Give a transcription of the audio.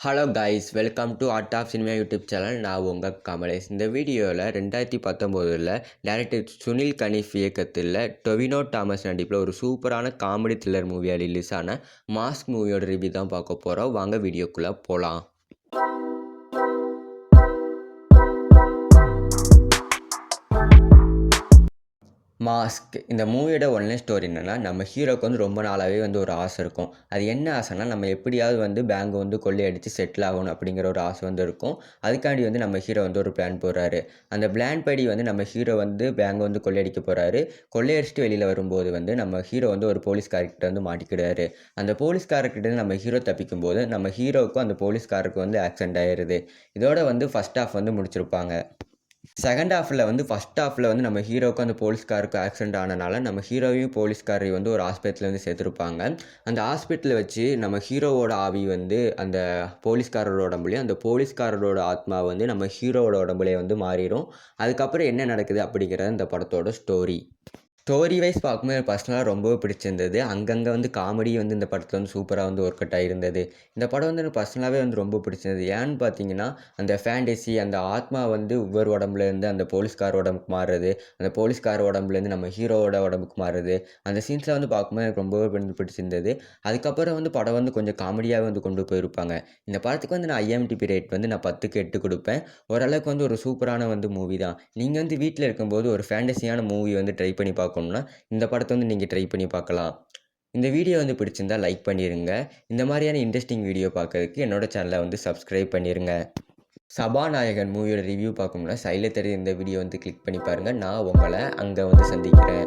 Hello guys, welcome to art of cinema YouTube channel. நான் உங்கள் கமலேஷ். இந்த வீடியோவில் 2019 டைரக்டர் சுனில் கனிஃப் இயக்கத்தில் டொவினோ தாமஸ் நடிப்பில் ஒரு சூப்பரான காமெடி த்ரில்லர் மூவியாக ரிலீஸ் ஆன மாஸ்க் மூவியோட ரிவ்யூ தான் பார்க்க போகிறோம். வாங்க வீடியோக்குள்ளே போகலாம். மாஸ்க் இந்த மூவியோட ஒன்லைன் ஸ்டோரி என்னென்னா, நம்ம ஹீரோக்கு ரொம்ப நாளாகவே ஒரு ஆசை இருக்கும். அது என்ன ஆசைனா, நம்ம எப்படியாவது பேங்கை கொள்ளையடித்து செட்டில் ஆகணும் அப்படிங்கிற ஒரு ஆசை இருக்கும். அதுக்காண்டி நம்ம ஹீரோ ஒரு பிளான் போடுறாரு. அந்த பிளான் படி நம்ம ஹீரோ பேங்கை கொள்ளையடிக்க போகிறாரு. கொள்ளையடிச்சிட்டு வெளியில் வரும்போது நம்ம ஹீரோ ஒரு போலீஸ்காரர்கிட்ட மாட்டிக்கிடுறாரு. அந்த போலீஸ்காரர்கிட்ட நம்ம ஹீரோ தப்பிக்கும் போது நம்ம ஹீரோவுக்கும் அந்த போலீஸ்காரருக்கு ஆக்சிடென்ட் ஆயிடுது. இதோட ஃபர்ஸ்ட் ஹாஃப் முடிச்சிருப்பாங்க. செகண்ட் ஹாஃபில் ஃபஸ்ட் ஹாஃபில் நம்ம ஹீரோவுக்கு அந்த போலீஸ்காருக்கு ஆக்சிடென்ட் ஆனனால நம்ம ஹீரோவையும் போலீஸ்காரையும் ஒரு ஹாஸ்பிட்டலில் சேர்த்துருப்பாங்க. அந்த ஹாஸ்பிட்டலில் வச்சு நம்ம ஹீரோவோட ஆவி அந்த போலீஸ்காரரோட உடம்புலையும், அந்த போலீஸ்காரரோட ஆத்மா நம்ம ஹீரோவோட உடம்புலேயே மாறிடும். அதுக்கப்புறம் என்ன நடக்குது அப்படிங்கிறது இந்த படத்தோட ஸ்டோரி வைஸ் பார்க்கும்போது பர்சனலாக ரொம்பவே பிடிச்சிருந்தது. அங்கங்கே காமெடி இந்த படத்தில் சூப்பராக ஒர்க் அவுட் ஆகிருந்தது. இந்த படம் எனக்கு பர்சனலாகவே ரொம்ப பிடிச்சிருந்தது. ஏன்னு பார்த்தீங்கன்னா, அந்த ஃபேண்டசி, அந்த ஆத்மா ஒவ்வொரு உடம்புலேருந்து அந்த போலீஸ்கார உடம்புக்கு மாறுறது, அந்த போலீஸ்கார உடம்புலேருந்து நம்ம ஹீரோவோட உடம்புக்கு மாறுறது, அந்த சீன்ஸில் பார்க்கும்போது எனக்கு ரொம்பவே பிடிச்சிருந்தது. அதுக்கப்புறம் படம் கொஞ்சம் காமெடியாகவே கொண்டு போயிருப்பாங்க. இந்த படத்துக்கு நான் IMDb ரேட் நான் 10க்கு 8 கொடுப்பேன். ஓரளவுக்கு ஒரு சூப்பரான மூவி தான். நீங்கள் வீட்டில் இருக்கும்போது ஒரு ஃபேண்டசியான மூவி ட்ரை பண்ணி பார்க்கணும்னா இந்த படத்தை நீங்கள் ட்ரை பண்ணி பார்க்கலாம். இந்த வீடியோ பிடிச்சிருந்தால் லைக் பண்ணிடுங்க. இந்த மாதிரியான இன்ட்ரெஸ்டிங் வீடியோ பார்க்கறதுக்கு என்னோட சேனலை சப்ஸ்கிரைப் பண்ணிடுங்க. சபாநாயகன் மூவியோட ரிவ்யூ பார்க்கணும்னா சைடில் தெரியுற இந்த வீடியோ கிளிக் பண்ணி பாருங்கள். நான் உங்களை அங்கே சந்திக்கிறேன்.